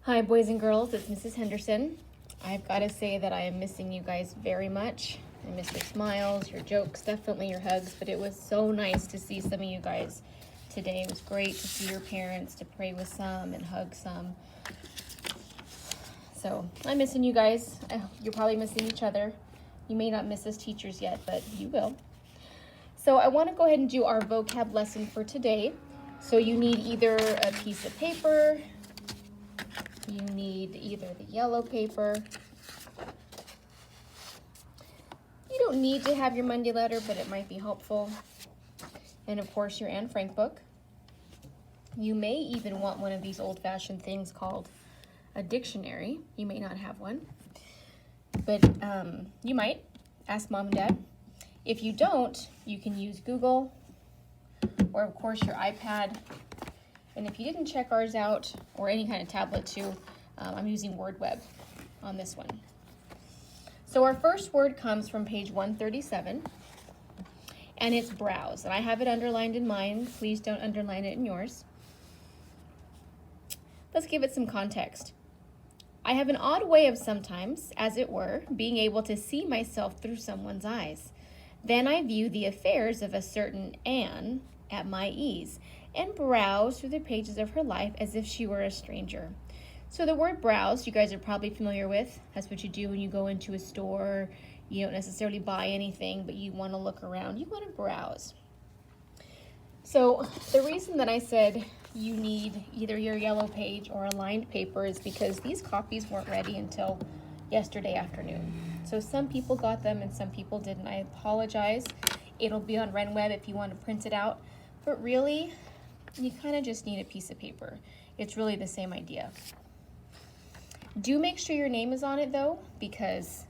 Hi, boys and girls, it's Mrs. Henderson. I've got to say that I am missing you guys very much. I miss your smiles, your jokes, definitely your hugs, but it was so nice to see some of you guys today. It was great to see your parents, to pray with some and hug some. So I'm missing you guys. You're probably missing each other. You may not miss us teachers yet, but you will. So I want to go ahead and do our vocab lesson for today. So you need either a piece of paper, you need either the yellow paper. You don't need to have your Monday letter, but it might be helpful. And of course, your Anne Frank book. You may even want one of these old-fashioned things called a dictionary. You may not have one, but you might. Ask mom and dad. If you don't, you can use Google or, of course, your iPad. And if you didn't check ours out, or any kind of tablet too, I'm using WordWeb on this one. So our first word comes from page 137, and it's browse. And I have it underlined in mine. Please don't underline it in yours. Let's give it some context. I have an odd way of sometimes, as it were, being able to see myself through someone's eyes. Then I view the affairs of a certain Anne at my ease, and browse through the pages of her life as if she were a stranger. So the word browse, you guys are probably familiar with. That's what you do when you go into a store. You don't necessarily buy anything, but you want to look around. You want to browse. So the reason that I said you need either your yellow page or a lined paper is because these copies weren't ready until yesterday afternoon. So some people got them and some people didn't. I apologize. It'll be on RenWeb if you want to print it out. But really, you kind of just need a piece of paper. It's really the same idea. Do make sure your name is on it though, because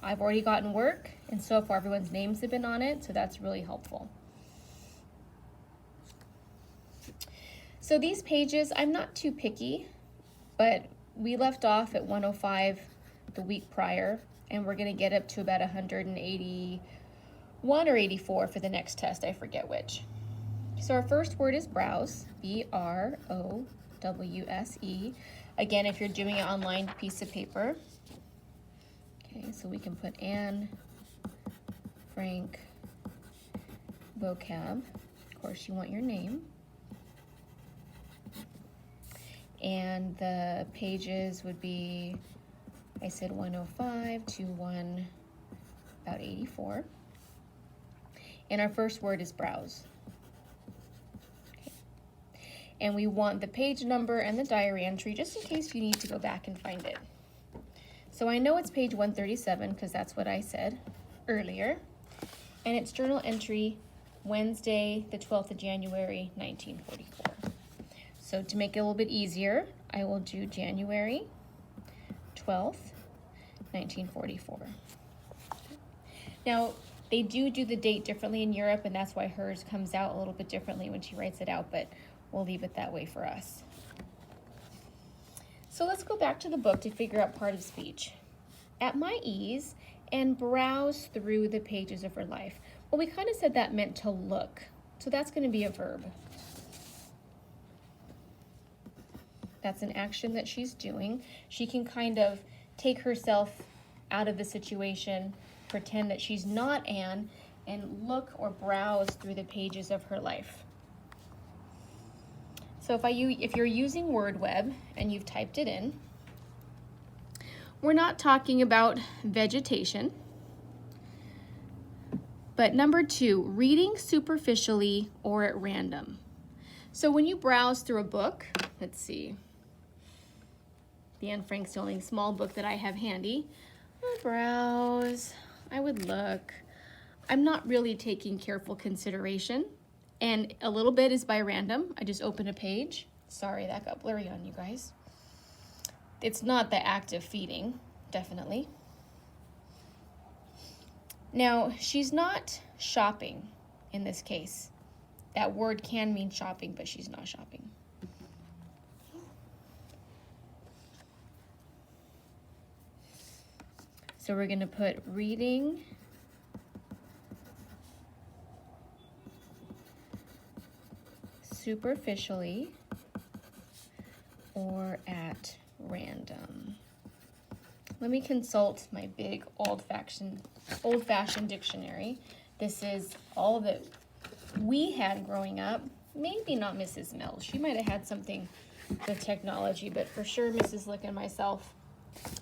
I've already gotten work and so far everyone's names have been on it, so that's really helpful. So these pages, I'm not too picky, but we left off at 105 the week prior, and we're gonna get up to about 181 or 84 for the next test, I forget which. So our first word is browse, B-R-O-W-S-E. Again, if you're doing it on lined piece of paper. Okay, so we can put Anne Frank vocab. Of course, you want your name. And the pages would be, I said 105 to about 84. And our first word is browse. And we want the page number and the diary entry just in case you need to go back and find it. So I know it's page 137 because that's what I said earlier. And it's journal entry Wednesday, the 12th of January, 1944. So to make it a little bit easier, I will do January 12th, 1944. Now, they do the date differently in Europe, and that's why hers comes out a little bit differently when she writes it out, but we'll leave it that way for us. So let's go back to the book to figure out part of speech. At my ease, and browse through the pages of her life. Well, we kind of said that meant to look, so that's going to be a verb. That's an action that she's doing. She can kind of take herself out of the situation, pretend that she's not Anne, and look or browse through the pages of her life. So if you're using WordWeb and you've typed it in, we're not talking about vegetation. But number 2, reading superficially or at random. So when you browse through a book, let's see, the Anne Frank's the only small book that I have handy. I would browse, I would look. I'm not really taking careful consideration. And a little bit is by random. I just open a page. Sorry, that got blurry on you guys. It's not the act of feeding, definitely. Now, she's not shopping in this case. That word can mean shopping, but she's not shopping. So we're going to put reading superficially or at random. Let me consult my big old-fashioned dictionary. This is all that we had growing up. Maybe not Mrs. Mills. She might have had something with technology, but for sure Mrs. Lick and myself,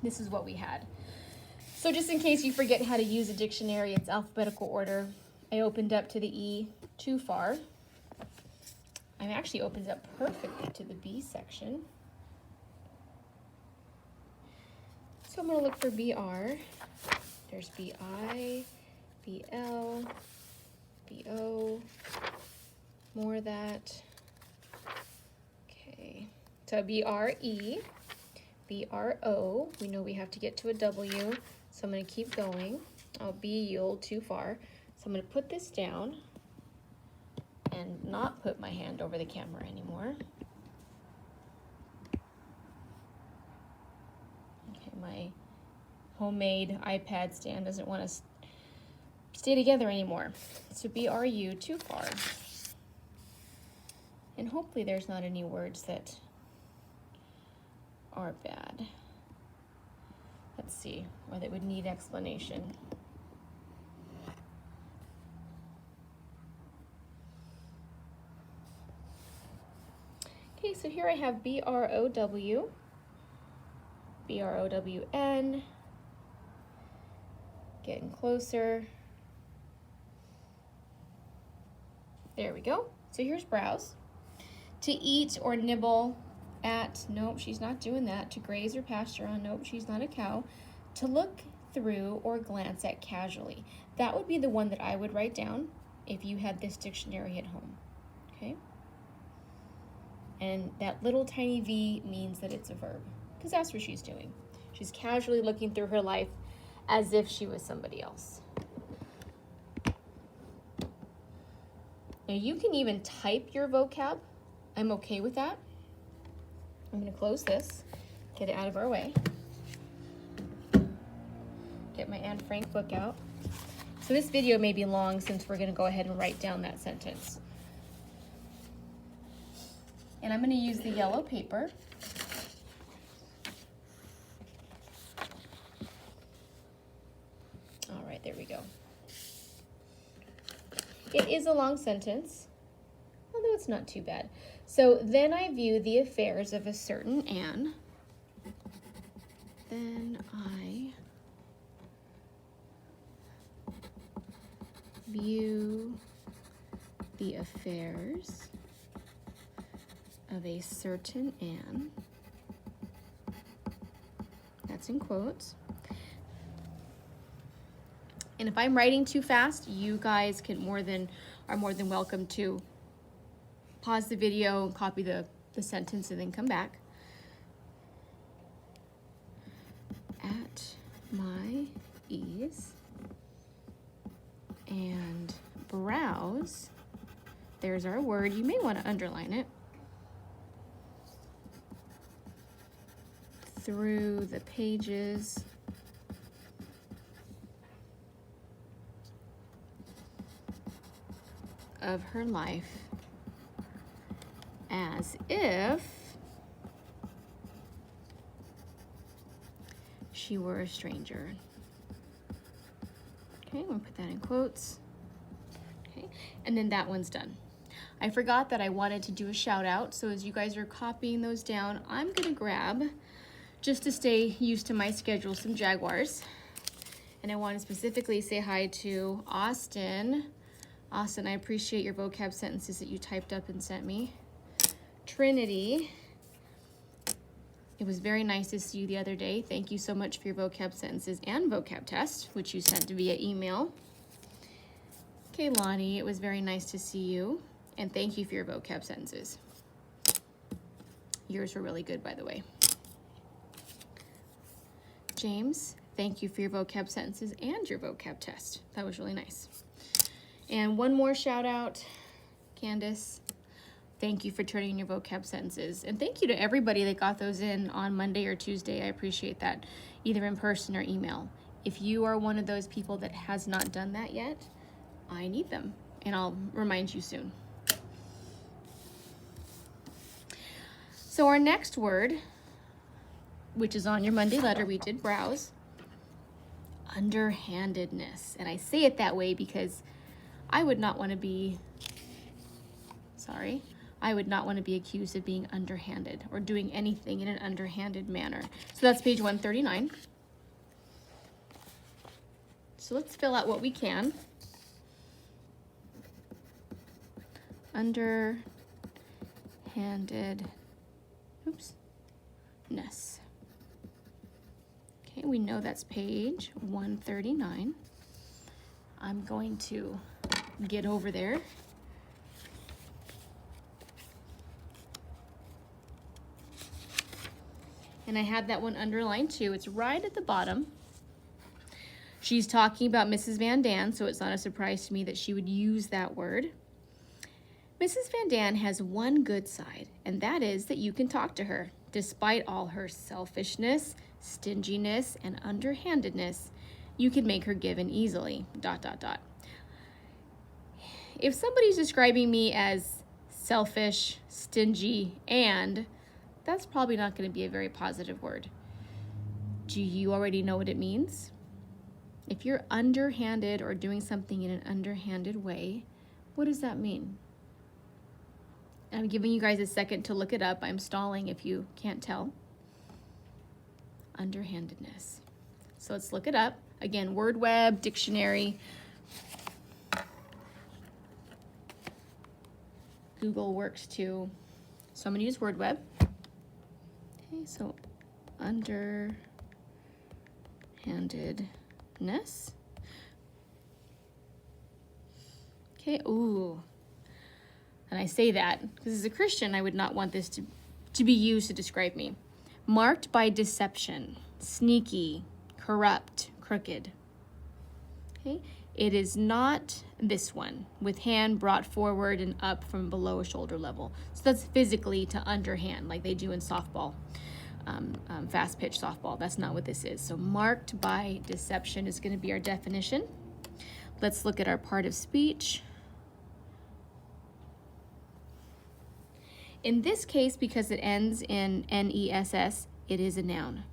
this is what we had. So just in case you forget how to use a dictionary, it's alphabetical order. I opened up to the E too far. I actually opened up perfectly to the B section. So I'm going to look for BR. There's BI, BL, BO, more of that. Okay, so BRE, BRO, we know we have to get to a W, so I'm going to keep going. Oh, B yielded too far, so I'm going to put this down and not put my hand over the camera anymore. Okay, my homemade iPad stand doesn't want to stay together anymore. So BRU, too far. And hopefully there's not any words that are bad. Let's see, or that would need explanation. Okay, so here I have BROW, BROWN, getting closer. There we go. So here's browse. To eat or nibble at, nope, she's not doing that. To graze or pasture on, nope, she's not a cow. To look through or glance at casually. That would be the one that I would write down if you had this dictionary at home, okay? And that little tiny V means that it's a verb, because that's what she's doing. She's casually looking through her life as if she was somebody else. Now you can even type your vocab. I'm okay with that. I'm going to close this, get it out of our way. Get my Anne Frank book out. So this video may be long since we're going to go ahead and write down that sentence. And I'm going to use the yellow paper. All right, there we go. It is a long sentence, although it's not too bad. So, then I view the affairs of a certain Anne. Then I view the affairs of a certain Anne. That's in quotes. And if I'm writing too fast, you guys are more than welcome to pause the video and copy the sentence and then come back. At my ease and browse. There's our word. You may want to underline it. Through the pages of her life as if she were a stranger. Okay, I'm gonna put that in quotes. Okay, and then that one's done. I forgot that I wanted to do a shout out, so as you guys are copying those down, I'm gonna grab, just to stay used to my schedule, some Jaguars. And I want to specifically say hi to Austin. Austin, I appreciate your vocab sentences that you typed up and sent me. Trinity, it was very nice to see you the other day. Thank you so much for your vocab sentences and vocab test, which you sent via email. Okay, Lonnie, it was very nice to see you, and thank you for your vocab sentences. Yours were really good, by the way. James, thank you for your vocab sentences and your vocab test. That was really nice. And one more shout out, Candace. Thank you for turning in your vocab sentences. And thank you to everybody that got those in on Monday or Tuesday. I appreciate that, either in person or email. If you are one of those people that has not done that yet, I need them, and I'll remind you soon. So our next word which is on your Monday letter, we did browse. Underhandedness. And I say it that way because I would not want to be, I would not want to be accused of being underhanded or doing anything in an underhanded manner. So that's page 139. So let's fill out what we can. Underhandedness. Okay, we know that's page 139. I'm going to get over there. And I had that one underlined too. It's right at the bottom. She's talking about Mrs. Van Daan, so it's not a surprise to me that she would use that word. Mrs. Van Daan has one good side, and that is that you can talk to her. Despite all her selfishness, stinginess, and underhandedness, you can make her give in easily, ... If somebody's describing me as selfish, stingy, and that's probably not going to be a very positive word. Do you already know what it means? If you're underhanded or doing something in an underhanded way, what does that mean? I'm giving you guys a second to look it up. I'm stalling if you can't tell. Underhandedness. So let's look it up. Again, word web, dictionary. Google works too. So I'm going to use word web. Okay, so underhandedness. Okay, ooh. And I say that because as a Christian, I would not want this to be used to describe me. Marked by deception, sneaky, corrupt, crooked. Okay, it is not this one, with hand brought forward and up from below shoulder level. So that's physically to underhand, like they do in softball, fast pitch softball. That's not what this is. So marked by deception is going to be our definition. Let's look at our part of speech. In this case, because it ends in N-E-S-S, it is a noun.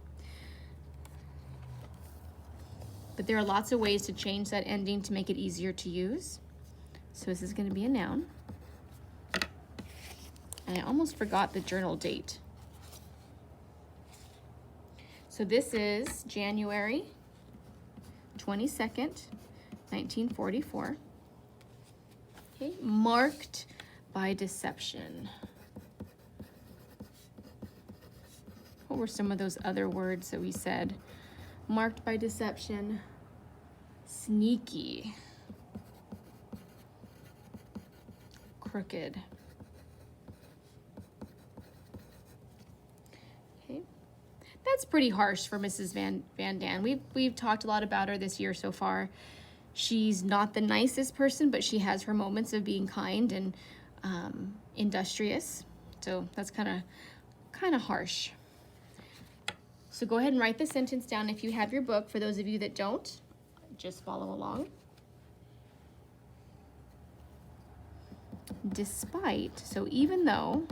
But there are lots of ways to change that ending to make it easier to use. So this is going to be a noun. And I almost forgot the journal date. So this is January 22nd, 1944. Okay, marked by deception. What were some of those other words that we said? Marked by deception, sneaky, crooked. Okay, that's pretty harsh for Mrs. Van Daan. We've talked a lot about her this year so far. She's not the nicest person, but she has her moments of being kind and industrious. So that's kind of harsh. So go ahead and write the sentence down if you have your book. For those of you that don't, just follow along. Despite, so even though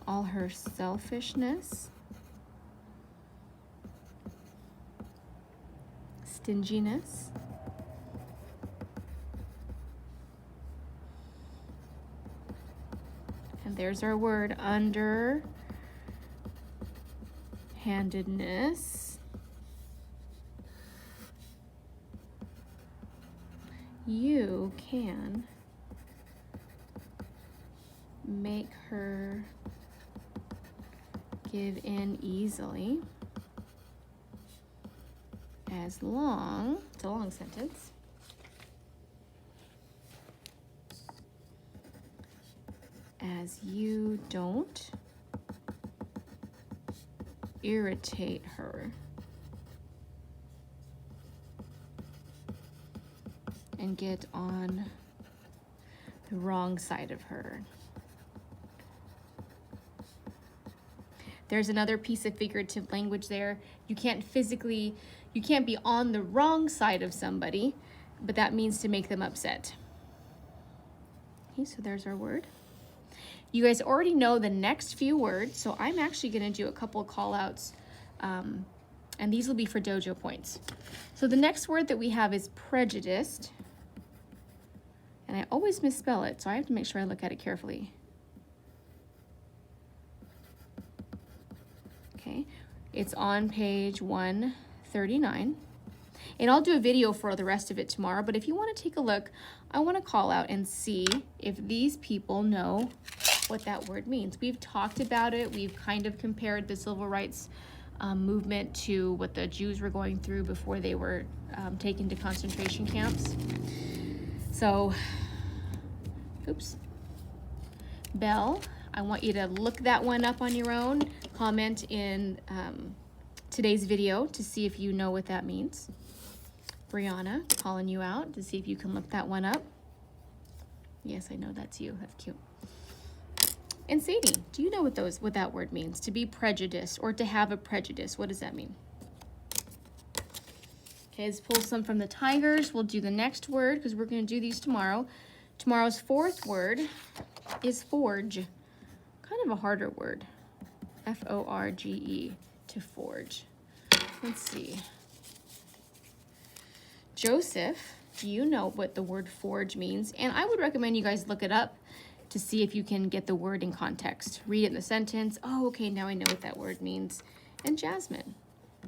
all her selfishness, stinginess, and there's our word, underhandedness, you can make her give in easily as long, it's a long sentence, as you don't irritate her and get on the wrong side of her. There's another piece of figurative language there. You can't be on the wrong side of somebody, but that means to make them upset. Okay, so there's our word. You guys already know the next few words, so I'm actually going to do a couple call outs, and these will be for dojo points. So the next word that we have is prejudiced, and I always misspell it, so I have to make sure I look at it carefully. Okay, it's on page 139. And I'll do a video for the rest of it tomorrow, but if you want to take a look, I want to call out and see if these people know what that word means. We've talked about it. We've kind of compared the civil rights movement to what the Jews were going through before they were taken to concentration camps. So, oops. Belle, I want you to look that one up on your own. Comment in today's video to see if you know what that means. Brianna, calling you out to see if you can look that one up. Yes, I know that's you. That's cute. And Sadie, do you know what that word means? To be prejudiced or to have a prejudice. What does that mean? Okay, let's pull some from the Tigers. We'll do the next word because we're going to do these tomorrow. Tomorrow's fourth word is forge. Kind of a harder word. F-O-R-G-E, to forge. Let's see. Joseph, do you know what the word forge means? And I would recommend you guys look it up to see if you can get the word in context. Read it in the sentence. Oh, okay, now I know what that word means. And Jasmine,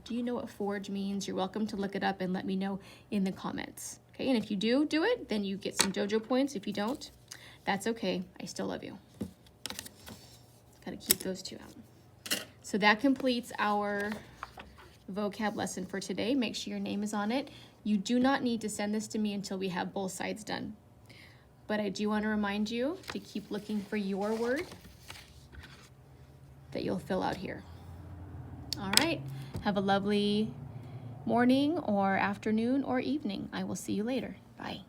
do you know what forge means? You're welcome to look it up and let me know in the comments. Okay, and if you do it, then you get some dojo points. If you don't, that's okay. I still love you. Gotta keep those two out. So that completes our vocab lesson for today. Make sure your name is on it. You do not need to send this to me until we have both sides done. But I do want to remind you to keep looking for your word that you'll fill out here. All right. Have a lovely morning or afternoon or evening. I will see you later. Bye.